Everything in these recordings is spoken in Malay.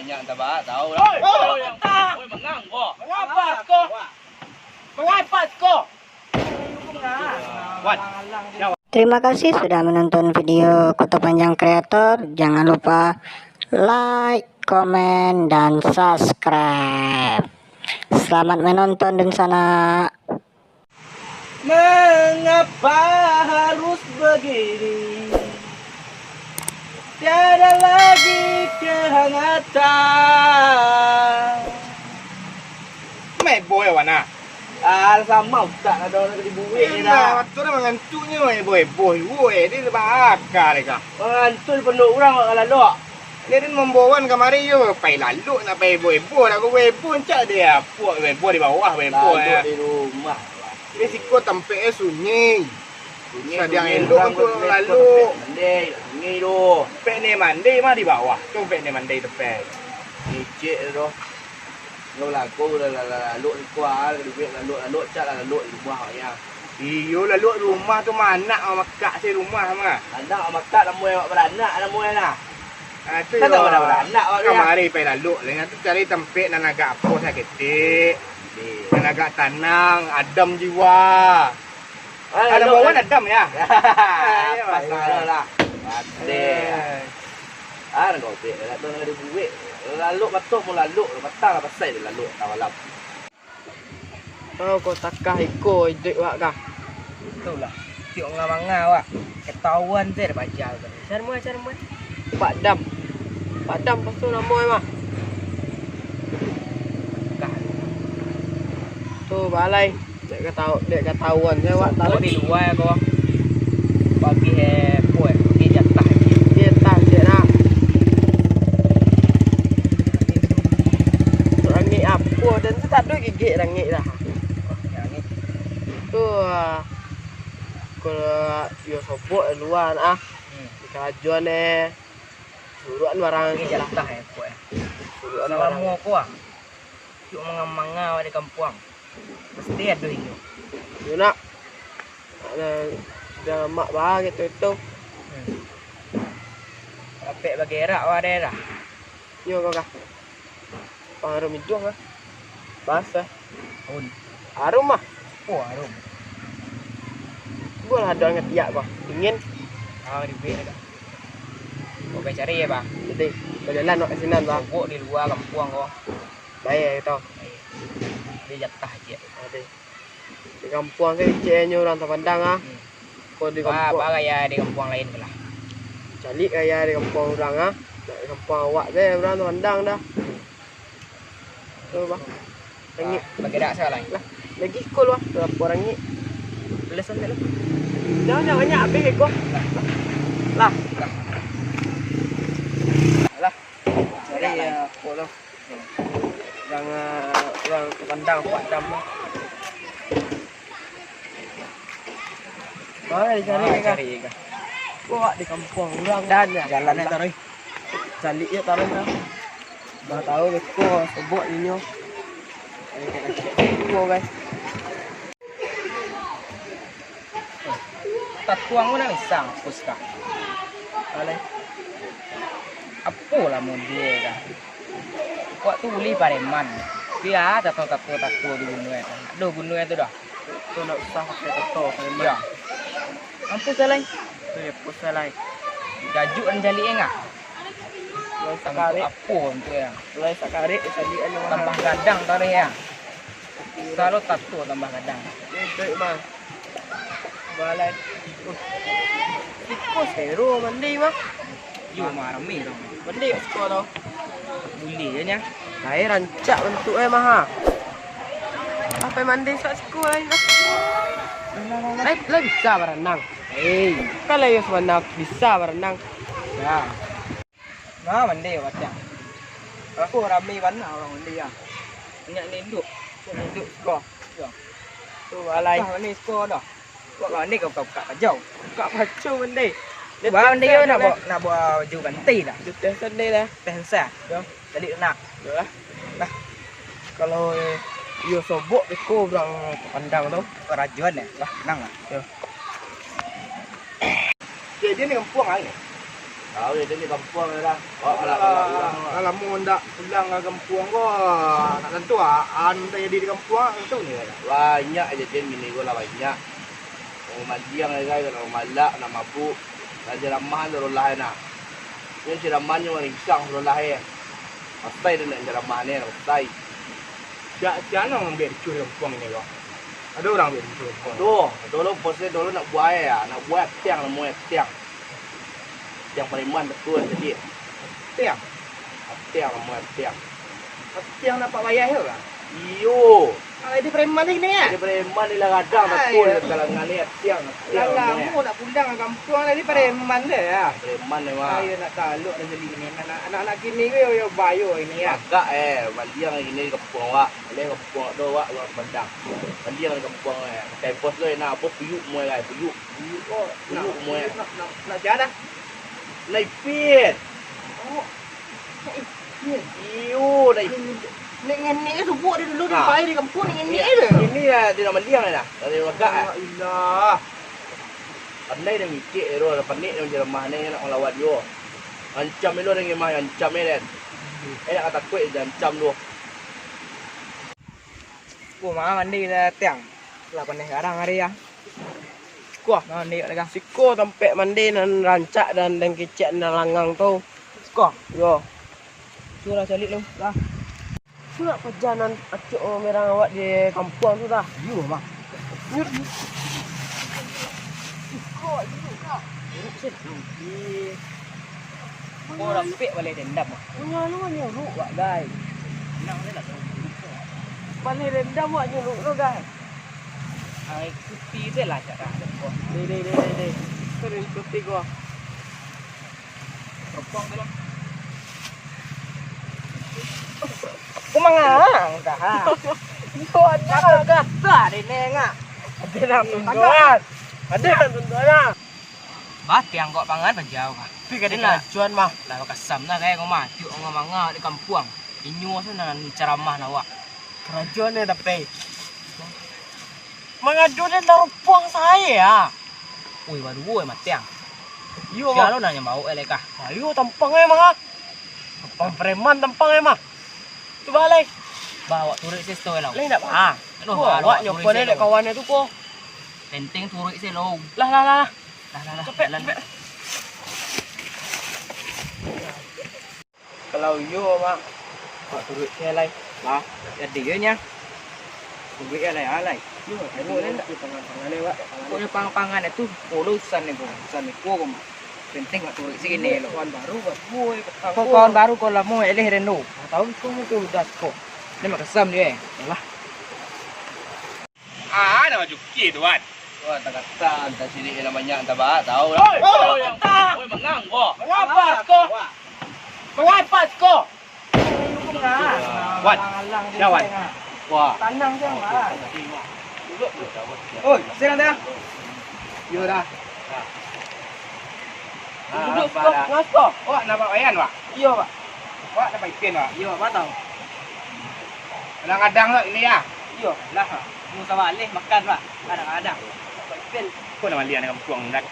banyak tabak tahu lah. Oi, mengang kok. Mengapa kok? Terima kasih sudah menonton video Kota Panjang Kreator. Jangan lupa like, komen, dan subscribe. Selamat menonton di sana. Mengapa harus begini? Tiada lagi kehangatan. Mai boy wana. Sama tak ada orang dibuat ni dah. Tu dah mengantuknya boy. Woi, dia bakar dia. Mengantul penuh orang kalau lalu. Dia membawan kemari yo, pai lalu nak pai boy nak boy cak dia. Puak boy di bawah boy Lalu di rumah. Risiko tempe sunyi. Sedang elok tu lalu. Mandi, sunyi tu. Pek ni mandi mah di bawah. Tu pek ni mandi tepi. Icik tu. Kalau lagu lalu di kuah, lalu cak lalu di rumah ya. Iyo lalu rumah tu mana makak si rumah mah. Anak makat namu yang beranak namu lah. Tu kan tak beranak awak kamari pai lalu. Lengan tu cari tempe dan agak apa sakit. Dan agak tenang, adem jiwa. Ada bawan adem ya. Pasal lah. Ada. Ada kopi. Ada ada buik. Lalu batuk mu lalu, batang apa sai lalu tawalam. Oh, kau takah iko ide wak kah? Betul lah. Tiok ngawang wak. Ketahuan saya dah baca tu. Cara mu. Pak Dam pastu nama mah. Kah. Tu balai. Dek ketahuan saya wak Tahu di luar kau. Bagi poe, bagi jatah. dia tak cek nak. Rangit apa dan tu tak ada gigit rangit dah. Yang ni. Tu kalau yo sobok luar ah. Kajuan suruhan barang Bagi jatah poe. suruhan Orang barang. mu aku ah. Tiok manganga di kampung. Mesti ada ini. Yo nak. Dah mak bah gitu itu. Apek bagi erak wa daerah. Yo kau kah. Pangarum itu kah? Basah. Un. Harum mah. Oh, harum. Gua ada ngetiak kau. Dingin. Ah, di bawah dah. Kau cari ya, Bang. Jadi berjalan nak kesinan bang. Bobok di luar kampung kau. Baik itu. Dia jatah je. Ada. Di kampung saya ceknya orang terpandang ah. Kau di kampung. Apa gaya di kampung lain belah. Calik kaya di kampung orang ah. Di kampung awak saya orang terpandang dah. Tu bang. Rangit. Bagi dak salah. Lah. Lagi kol wah. Berapa orang ni? Boleh sampai lu. Jangan banyak habis kau. Lah. Lah. Cari ya. Kau tu. Orang terpandang Pak Dam. Cari kan. Kau di kampung orang dan Jalan ni taruh. calik ya taruh dah. Dah tahu beko sebut inyo. Kau guys. Tak tuang mana isang puska. Alai. Apa lah mau dia dah. Kau tu uli pareman. Dia tak tahu di gunung itu. Aduh gunung itu dah. Tu nak usah pakai tato memang. Ya. Ampu salah. Tu ya pusat lain. Gajuk dan jali enggak. Lai Tangkap sakari, apa tu ya. lai sakari tadi anu Tambah gadang tarik ya. Selalu tato tambah gadang. Itu mah. Balai. Iko seru mandi mah. Yo marami tu. Mandi sekolah tau. Buli je nya. Lai rancak bentuk mah ha. Apa mandi sak sekolah ni? Lai bisa berenang. Kalau yo sebenarnya bisa berenang. Ya. Nah mandi macam. Aku ramai mana orang mandi ya. Banyak ni duduk. Duduk sekolah. Ya. Tu balai. Kau ni sekolah dah. Kau ni kau kat jauh. Kak pacu mandi. Bawa dia nak buat baju ganti dah. Sudah sedih dah. Pensa. Ya. Jadi nak. Yalah. Nah. Kalau yo sobok beko orang pandang tu. Kerajuan ya. Lah, tenang lah. Ya. Dia ni kampung ai. Tahu dia di kampung dah. Oh, malah Kalau mau ndak pulang ke kampung ko, nak tentu anu tak jadi di kampung tentu ni. banyak aja dia mini gua lah banyak. Oh madiang guys, kalau malak nak mabuk. Raja ramahan dorong lah na. Yang si ramahan yang ringsang dorong lah Pastai dia nak ramahan ni, pastai. Siapa orang ambil cuci kampung ni kau? Ada orang ambil cuci kampung. Dulu posnya dulu nak buat ya, nak buat tiang, nak buat tiang. Tiang Pariman betul jadi. Tiang. Tiang nak buat tiang. Tiang dapat bayar ke lah? Iyo. Kalau di preman ni ya. Jadi Pariman ni lah kadang betul kalangan ni tiang. Lama nak pulang ke kampung tadi preman dia ya. Pariman ni mah. Saya nak taluk dan jadi ni anak-anak kini yo bayo ini ya. Agak Bandiang ini kampung wak. Boleh kampung tu wak orang Bandang. Bandiang ni kampung Kai pos tu nak apa puyuk muai kai puyuk. Puyuk muai. Nak jalan. Naipit. Oh. Iyo, naipit. Ni subuk dia dulu di Ah. bayar di kampung ni dia. Ini dia nak Bandiang ni dah. Dari agak Ilah. Pandai dia mikir tu, panik dia macam lemah ni nak lawan dia. Ancam dia dengan mah ancam dia. Nak kata kuat dia ancam tu. Gua mah mandi dah tiang. Lah pandai sekarang hari ya. Gua mandi dah. Siko tempat mandi dan rancak dan kecek dan langang tu. Siko. Yo. Sudah calik lu. Dah. Sudah perjalanan acuk merang awak di kampung tu dah. Yo mah. Nyut. Kau rampik balik dendam. Punya lu kan nyuruk wak guys. Balik rendam wak nyuruk lu guys. Ai kuti dia lah cara ada kau. Deh. Kering putih gua. Teropong tu lah. Kau mangang dah. Kau ada kata di nengah. Ada nak tuntuan. Ada nak tuntuan. Bati yang kau pangan penjauh kah? Tapi kadang nak cuan mah. Lah kasam nah kayak kau mah. Tiuk orang mangga di kampung. Inyo tu nak ceramah nak awak. Kerajaan ni dapat. Mengadu dia darupang saya. Ui baru matiang. Yo Kalau nanya bau elek kah? Ayo tampang mah. Tampang preman tampang mah. Tu balik. Bawa turut saya stoy lah. Lain tak ah. Awak nyopon ni dek kawan tu ko. Penting turut saya lo. Lah. Lah. Cepet. Kalau yo mah. Pak turut saya lai. Lah, jadi nya. Turut alai. Yo, boleh tak tangan-tangan ni wak. Pokoknya pangan itu pulusan ni pulusan ni ko mah. Penting mak turut sini lo. Kawan baru buat boy. Kau kawan baru kau lah mau eleh reno. Tahu kau tu dah ko. Ni mak kesam dia. Lah. Ada baju ki tuan. Wah, tak kata entah sini yang banyak entah bah, tahu lah. Oi, mengang kau. Mengapa ko? Mengapa ko? Wan. Ya Wan. Wah. Tanang dia mah. Oi, sekarang dah. Yo dah. Duduk ko, ngasko. Wak nak bayan wak. Iyo, Pak. Wak nak bayan wak. Iyo, Pak tahu. Kadang-kadang lah ini ya. Iyo, lah. Musa balik makan, Pak. Kadang-kadang. Pen. Kau nak malian dengan puang dak.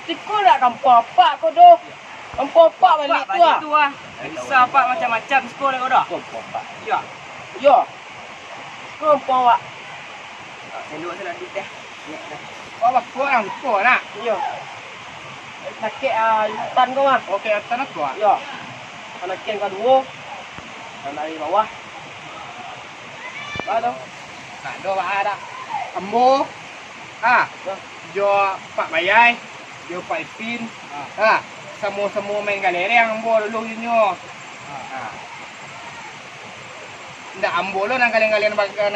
Tiko nak kampung apa ko do? Kampung apa balik tu ah? Bisa pak macam-macam sekolah kau dah. Ya. Yo. Kampung awak. Elok saya duduk deh. Kau apa kau orang kau nak? Yo. Nakek hutan ko mah. Okey, atas kau. Yo. Anak ken ka dua. Dan dari bawah. Ba tu. Nah, dua pak ada. Ambo. Ah. Jo Pak Bayai. Jo Pak Ipin. Ah. Semua main galereng ambo dulu junyo. Ah. Ndak ambo lo nang kalian baga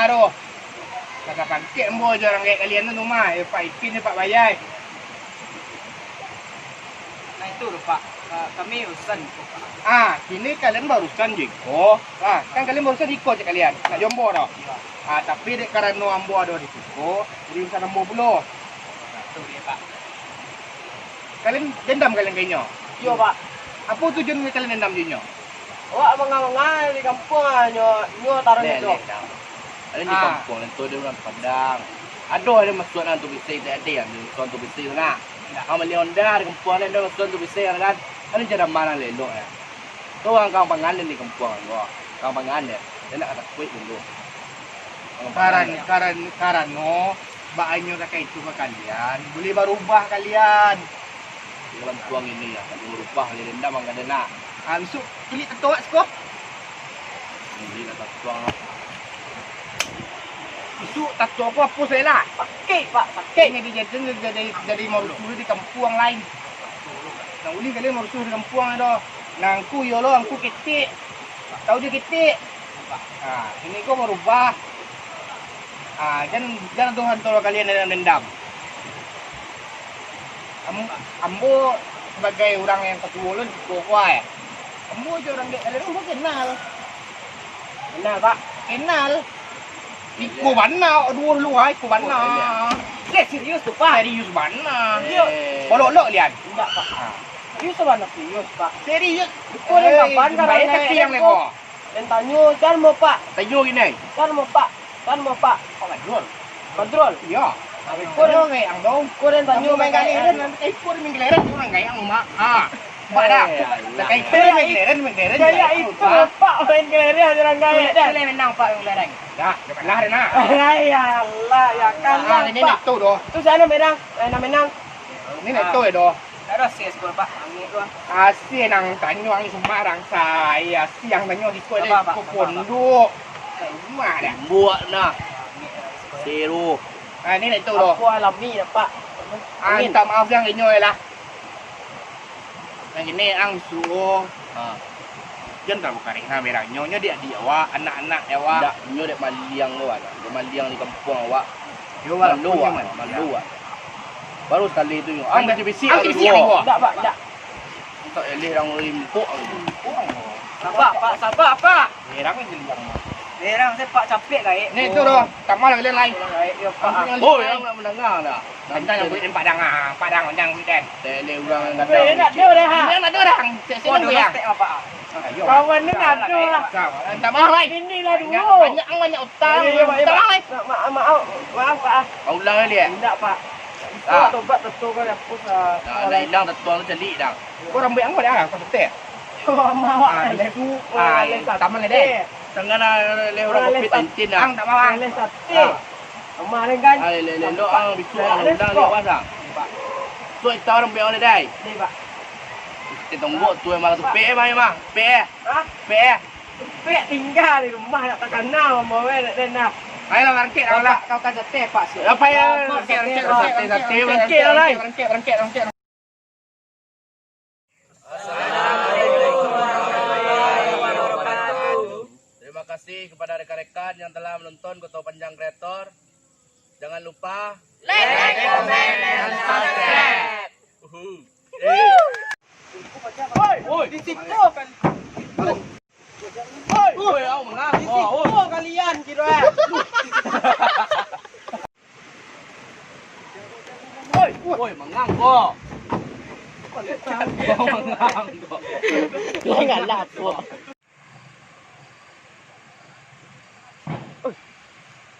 tu. Kata pakai ambo je orang kayak kalian tu rumah. Pak Ipin ni Pak Bayai. Nah itu lho Pak. Kami urusan. Kini kalian barusan jiko. Kan kalian barusan jiko je kalian. Nak jombo dah. Tapi dek karena ambo ada di jiko, jadi urusan ambo pula. Tu dia Pak. Kalian dendam kalian kayaknya. Yo Pak. Apa tujuan kalian dendam jinyo? Awak mengang-mengang di kampung nyo taruh itu. Ada di kampung itu dia orang Padang. Aduh, ada masuk nanti bising tak ada yang masuk tu bising na. Kau meliondar kempuan ada masuk tu bising kan. Ada cara mana lelok ya. Kau orang kau pangan ni kempuan kau. Kau pangan ya. Dia nak kata kuih dulu. Karan no, baanyo na kay itu ke kalian. Boleh berubah kalian. Dalam tuang ini ya, kalau merubah ni dendam ang kada nak. Besok kulit tetua sko. Hindi na tuang. Besok tato apa apa saya lah. Pakai pak, Pakai ni jadi marusuh di kampung lain. Nang uli kalian marusuh di kampung ada. Nang ku yo lo, angku ketik. Tahu dia ketik. Ini kau merubah. Jangan Tuhan tolong kalian dengan dendam. Ambo sebagai orang yang ketua lu kuat. Ambo je orang kalian ambo kenal. Kenal pak? Kenal. Iku mana? Aduh lu hai, iku mana? Serius tu pak? Serius mana? Bolok lihat. Tidak pak. Serius mana serius pak? Serius. Kau ni kapan kan? Bayar kaki yang lego. Dan tanya kan mau pak? Tayo gini. Kan mau pak? Kan mau pak? Oh, Badrul. Kontrol. Iya. Kau ni ang dong. Kau dan tanya Main galiran nanti kau ni galiran orang gaya ang mak. Mak dah. Kay kau main galiran. Gaya itu pak main kelerian orang gaya. Boleh menang pak yang galiran. Dah, lah na. Ya Allah, ya kan lah Ini pak. nak tu doh. Tu sana menang, menang. Ini nak tu doh. Ada sis kau pak, angin tu. Asyik nang tanyo ang Semarang saya. Siang tanyo di sekolah ko pondok. Mak dah. Buat na. Zero. Ini nak tu doh. Aku alami dah pak. Minta maaf yang inyo lah. Yang ini ang suo. Jangan tahu kari na merah nyonya dia awak anak-anak awak. Tak, nyo dek maliang awak. Dek maliang di kampung awak. Yo Malu awak. Baru sekali tu yung. Ang bisi-bisi ang bisi ang Tak pak, tak. Tak eleh orang limpuk. Sabar pak, sabar pak. Merah kan geliang. Merang saya pak capek gaya. Ni tu doh. Tak malah kalian lain. Ya pak. Oh, yang nak mendengar dah. Kita yang buat padang padang padang dan. Tak eleh orang yang kata. Dia nak dia dah ha. Yang nak orang. Saya Dua yang. stek apa? Kawan ni nak dia lah. Tak malah lain. Inilah dulu. Banyak utang. Tak lain. Maaf pak. Kau ulang dia. Tidak pak. Tak tobat betul kan aku sa. Dah hilang tetuang celik dah. Kau rambai angkau dah. Kau tetek. Mawak Itu. Taman ni deh. Tengah nak eleh orang kopit entin dah. Ang tak malah. Boleh sate. Kemarin kan. Eleh lo ang bisu ang ulang dia pasang. So ita orang be on dai. Ni pak. Kita tunggu tu malah tu pe mai mah. Pe. Ha? Pe. Pek tinggal di rumah nak tak kenal mau nak nak. Ayolah rangkit lah. Kau kan sate pak. Apa ya? Rangkit. Terima kasih kepada rekan-rekan yang telah menonton Koto Panjang Kreator. Jangan lupa Like, comment, dan subscribe. Oi, di situ kan. Oi, au mengang. Di situ kalian kira. Oi, mengang kok. Mengang kok. Jangan lah tu.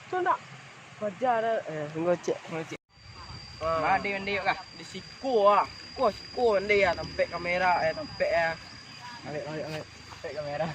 Tunda. Bajar ngocek. Mandi yuk kah? Di siku ah. Siku dia tampek kamera tampek Ambil kamera.